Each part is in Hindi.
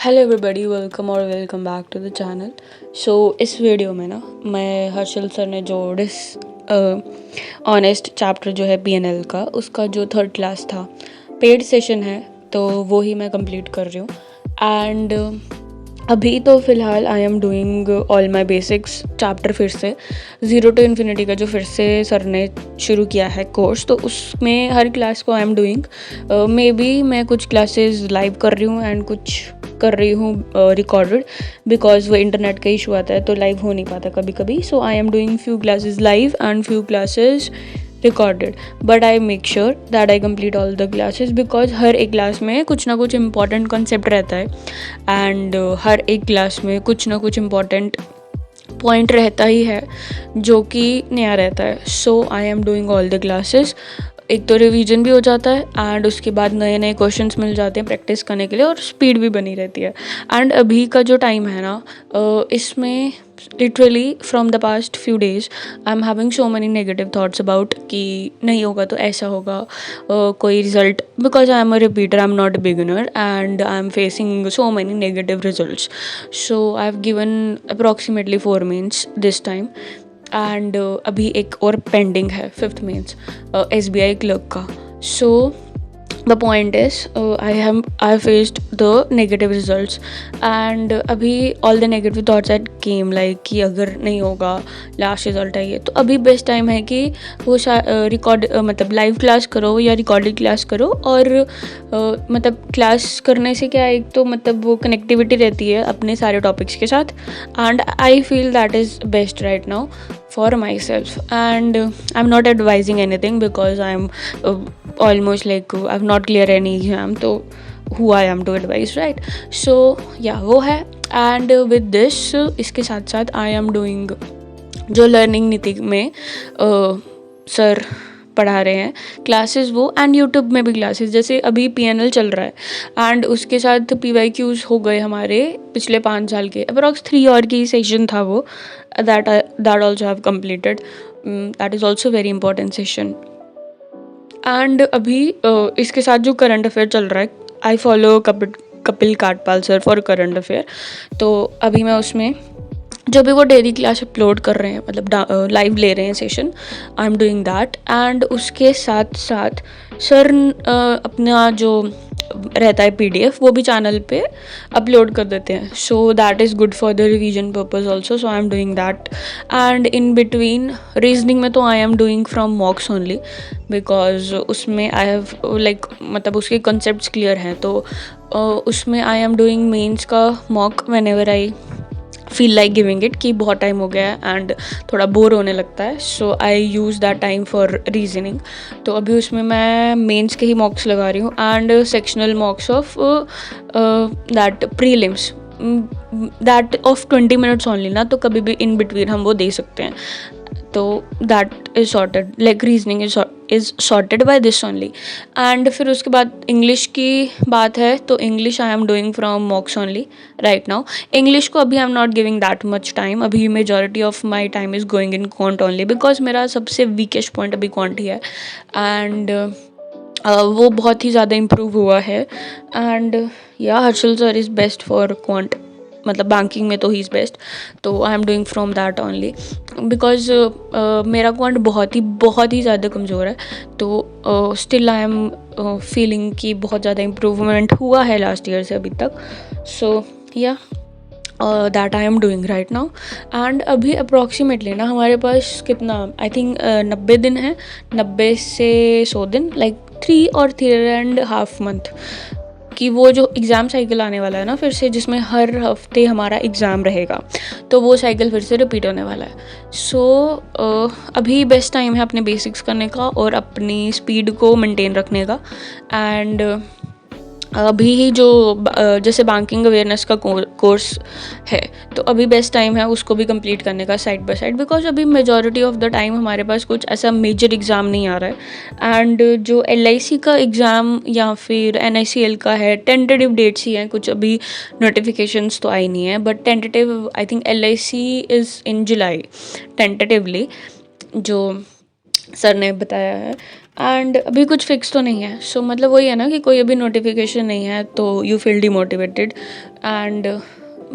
Hello everybody, welcome back to the channel. इस वीडियो में ना मैं हर्षल सर ने जो ऑनेस्ट चैप्टर जो है पीएनएल का, उसका जो थर्ड क्लास था, पेड सेशन है, तो वो ही मैं कंप्लीट कर रही हूँ। एंड अभी तो फ़िलहाल आई am doing all my basics chapter, फिर से ज़ीरो टू इन्फिनिटी का जो फिर से सर ने शुरू किया है कोर्स, तो उसमें हर क्लास को आई एम डूइंग। मे बी मैं कुछ क्लासेस लाइव कर रही हूँ एंड कुछ कर रही हूँ रिकॉर्डेड, बिकॉज वो इंटरनेट का इशू आता है तो लाइव हो नहीं पाता कभी कभी। So I am doing few classes live and few classes recorded, but I make sure that I complete all the classes, because हर एक क्लास में कुछ ना कुछ इम्पॉर्टेंट कॉन्सेप्ट रहता है एंड हर एक क्लास में कुछ ना कुछ इम्पॉर्टेंट पॉइंट रहता ही है जो कि नया रहता है। So I am doing all the classes. एक तो रिवीजन भी हो जाता है एंड उसके बाद नए नए क्वेश्चंस मिल जाते हैं प्रैक्टिस करने के लिए, और स्पीड भी बनी रहती है। एंड अभी का जो टाइम है ना, इसमें literally from the past few days I am having so many negative thoughts about कि नहीं होगा तो ऐसा होगा कोई result, because I am a repeater, I am not a beginner and I am facing so many negative results. So I have given approximately 4 mains this time and अभी एक और पेंडिंग है 5th मेंस SBI क्लर्क का। So the point is I faced the negative results and अभी all the negative thoughts that came like कि अगर नहीं होगा, लास्ट रिजल्ट है ये, तो अभी बेस्ट टाइम है कि वो मतलब लाइव क्लास करो या रिकॉर्डेड क्लास करो। और मतलब क्लास करने से क्या है, एक तो मतलब वो कनेक्टिविटी रहती है अपने सारे टॉपिक्स के साथ, and I feel that is best right now for myself. And I'm not advising anything because I'm almost like I've not clear any exam, so who I am to advise, right? So yeah, वो है। and with this इसके साथ साथ I am doing जो लर्निंग नीति में सर पढ़ा रहे हैं क्लासेस वो, एंड यूट्यूब में भी क्लासेस, जैसे अभी PNL चल रहा है एंड उसके साथ PYQs हो गए हमारे पिछले 5 साल के, अप्रॉक्स 3 और की सेशन था वो, that also have completed. That is also very important session. And अभी इसके साथ जो करंट अफेयर चल रहा है, I follow Kapil Katpal sir for current affair. तो अभी मैं उसमें जो भी वो डेली क्लास अपलोड कर रहे हैं, मतलब लाइव ले रहे हैं session, I am doing that. And उसके साथ साथ सर अपना जो रहता है PDF वो भी चैनल पे अपलोड कर देते हैं। So that is good for the revision purpose also. So I am doing that. And in between reasoning में तो I am doing from mocks only, because उसमें आई हैव लाइक मतलब उसके कॉन्सेप्ट्स क्लियर हैं, तो उसमें आई एम डूइंग मेंस का mock when ever I feel like giving it, कि बहुत टाइम हो गया है एंड थोड़ा बोर होने लगता है। So I use that time for reasoning. तो अभी उसमें मैं मेंस के ही मॉक्स लगा रही हूँ and sectional मॉक्स of that prelims, that of 20 minutes only ना, तो कभी भी इन बिटवीन हम वो दे सकते हैं। तो that is sorted, like reasoning is sorted by this only. And फिर उसके बाद इंग्लिश की बात है, तो English I am doing from mocks only right now. English को अभी I am not giving that much time, अभी majority of my time is going in quant only, because मेरा सबसे वीकेस्ट पॉइंट अभी क्वांट ही है एंड वो बहुत ही ज़्यादा इम्प्रूव हुआ है। एंड या Harshal sir is best for quant, मतलब बैंकिंग में तो ही इज़ बेस्ट। तो I am doing from that only, because मेरा क्वांट बहुत ही ज़्यादा कमज़ोर है। तो स्टिल आई एम फीलिंग कि बहुत ज़्यादा इम्प्रूवमेंट हुआ है लास्ट ईयर से अभी तक। सो या that I am doing right now. And अभी अप्रॉक्सीमेटली ना हमारे पास कितना, आई थिंक 90 दिन है, 90 से 100 दिन, लाइक 3 और 3.5 मंथ कि वो जो एग्ज़ाम साइकिल आने वाला है ना फिर से, जिसमें हर हफ्ते हमारा एग्ज़ाम रहेगा, तो वो साइकिल फिर से रिपीट होने वाला है। सो अभी बेस्ट टाइम है अपने बेसिक्स करने का और अपनी स्पीड को मेंटेन रखने का। एंड अभी ही जो जैसे बैंकिंग अवेयरनेस का कोर्स है, तो अभी बेस्ट टाइम है उसको भी कंप्लीट करने का साइड बाय साइड, बिकॉज अभी मेजॉरिटी ऑफ द टाइम हमारे पास कुछ ऐसा मेजर एग्ज़ाम नहीं आ रहा है। एंड जो LIC का एग्ज़ाम या फिर NICL का है, टेंटेटिव डेट्स ही हैं, कुछ अभी नोटिफिकेशंस तो आई नहीं है, but tentative I think LIC is in July tentatively, जो सर ने बताया है। एंड अभी कुछ फिक्स तो नहीं है। सो मतलब वही है ना कि कोई अभी नोटिफिकेशन नहीं है तो you feel demotivated and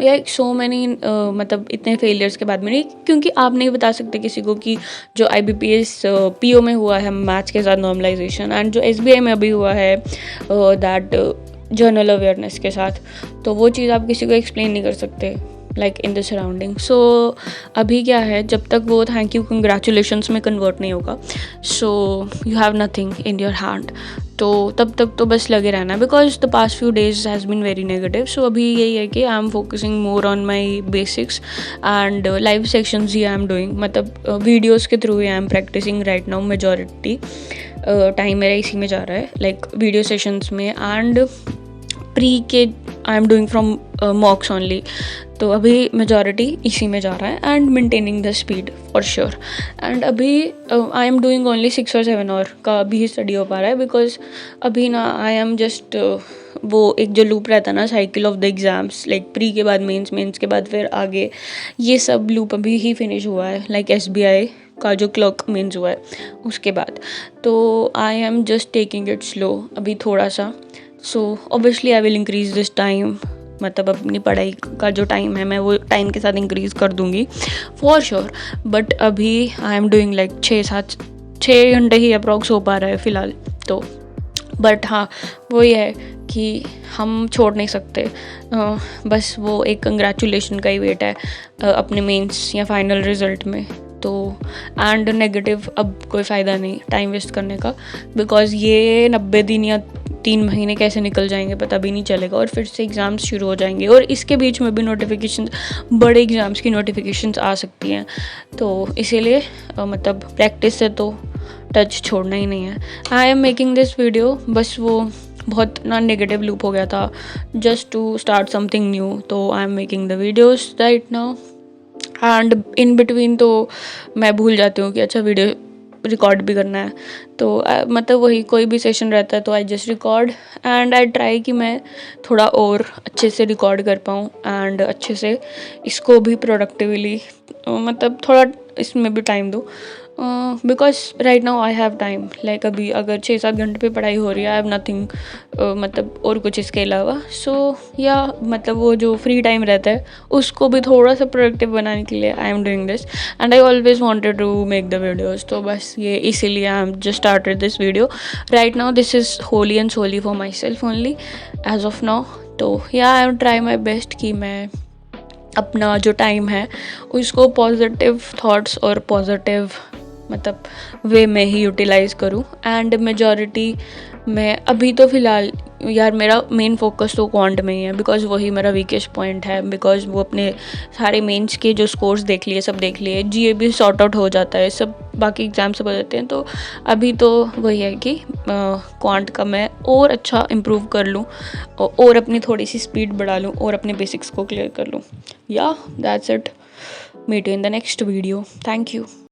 like so many मतलब इतने फेलियर्स के बाद में नहीं, क्योंकि आप नहीं बता सकते किसी को कि जो IBPS PO में हुआ है मैथ्स के साथ नॉर्मलाइजेशन एंड जो SBI में अभी हुआ है दैट जर्नल अवेयरनेस के साथ, तो वो चीज़ आप किसी को एक्सप्लेन नहीं कर सकते like in the surrounding. So अभी क्या है, जब तक वो थैंक यू कंग्रेचुलेशंस में कन्वर्ट नहीं होगा, so you have nothing in your hand, तो तब तक तो बस लगे रहना, because the past few days has been very negative. So अभी यही है कि I am focusing more on my basics and live sections ही आई एम डूइंग, मतलब वीडियोज़ के थ्रू ही I M practising right now. Majority time मेरा इसी में जा रहा है, लाइक वीडियो सेशंस में, एंड प्री के I am doing from mocks only, तो अभी मेजॉरिटी इसी में जा रहा है and maintaining the speed for sure. And अभी आई एम डूइंग ओनली 6 और 7 आवर का अभी स्टडी हो पा रहा है, बिकॉज अभी ना आई एम जस्ट वो एक जो लूप रहता है ना, cycle of the exams, like pre के बाद मेंस, मेंस के बाद फिर आगे, ये सब लूप अभी ही फिनिश हुआ है, लाइक SBI का जो क्लर्क मेंस हुआ है उसके बाद, तो I am just taking it slow अभी थोड़ा सा। So obviously I will increase this time, मतलब अपनी पढ़ाई का जो टाइम है मैं वो टाइम के साथ इंक्रीज़ कर दूँगी फॉर श्योर। बट अभी आई एम डूइंग लाइक 6 घंटे ही अप्रॉक्स हो पा रहा है फ़िलहाल तो। बट हाँ, वही है कि हम छोड़ नहीं सकते, बस वो एक कंग्रेचुलेशन का ही वेट है अपने मेंस या फाइनल रिज़ल्ट में, तो एंड नेगेटिव अब कोई फ़ायदा नहीं टाइम वेस्ट करने का, बिकॉज़ ये 90 दिन या 3 महीने कैसे निकल जाएंगे पता भी नहीं चलेगा, और फिर से एग्ज़ाम्स शुरू हो जाएंगे, और इसके बीच में भी नोटिफिकेशन, बड़े एग्ज़ाम्स की नोटिफिकेशंस आ सकती हैं, तो इसीलिए मतलब प्रैक्टिस से तो टच छोड़ना ही नहीं है। I am making this video, बस वो बहुत ना नेगेटिव लूप हो गया था, just to start something new, तो I am making the videos right now and in between तो मैं भूल जाती हूँ कि अच्छा वीडियो रिकॉर्ड भी करना है, तो मतलब वही कोई भी सेशन रहता है तो I just record and I try कि मैं थोड़ा और अच्छे से रिकॉर्ड कर पाऊँ एंड अच्छे से इसको भी प्रोडक्टिवली मतलब थोड़ा इसमें भी टाइम दूँ, because right now I have time, like अभी अगर 6-7 घंटे पे पढ़ाई हो रही है, आई हैव नथिंग मतलब और कुछ इसके अलावा। सो या मतलब वो जो फ्री टाइम रहता है उसको भी थोड़ा सा प्रोडक्टिव बनाने के लिए I am doing this and I always wanted to make the videos, तो बस ये इसीलिए I am just started this video right now. This is wholly and solely for myself only as of now, तो yeah I am try my best कि मैं अपना जो टाइम है उसको पॉजिटिव थॉट्स और पॉजिटिव मतलब वे में ही यूटिलाइज़ करूँ एंड मेजॉरिटी मैं अभी तो फ़िलहाल यार मेरा मेन फोकस तो क्वांट में ही है, बिकॉज वही मेरा वीकेस्ट पॉइंट है, बिकॉज वो अपने सारे मेंस के जो स्कोर्स देख लिए, सब देख लिए, GA भी सॉर्ट आउट हो जाता है, सब बाकी एग्ज़ाम सब हो जाते हैं, तो अभी तो वही है कि क्वांट का मैं और अच्छा इम्प्रूव कर लूँ और अपनी थोड़ी सी स्पीड बढ़ा लूँ और अपने बेसिक्स को क्लियर कर लूँ। Yeah that's it, meet you in the next video, thank you.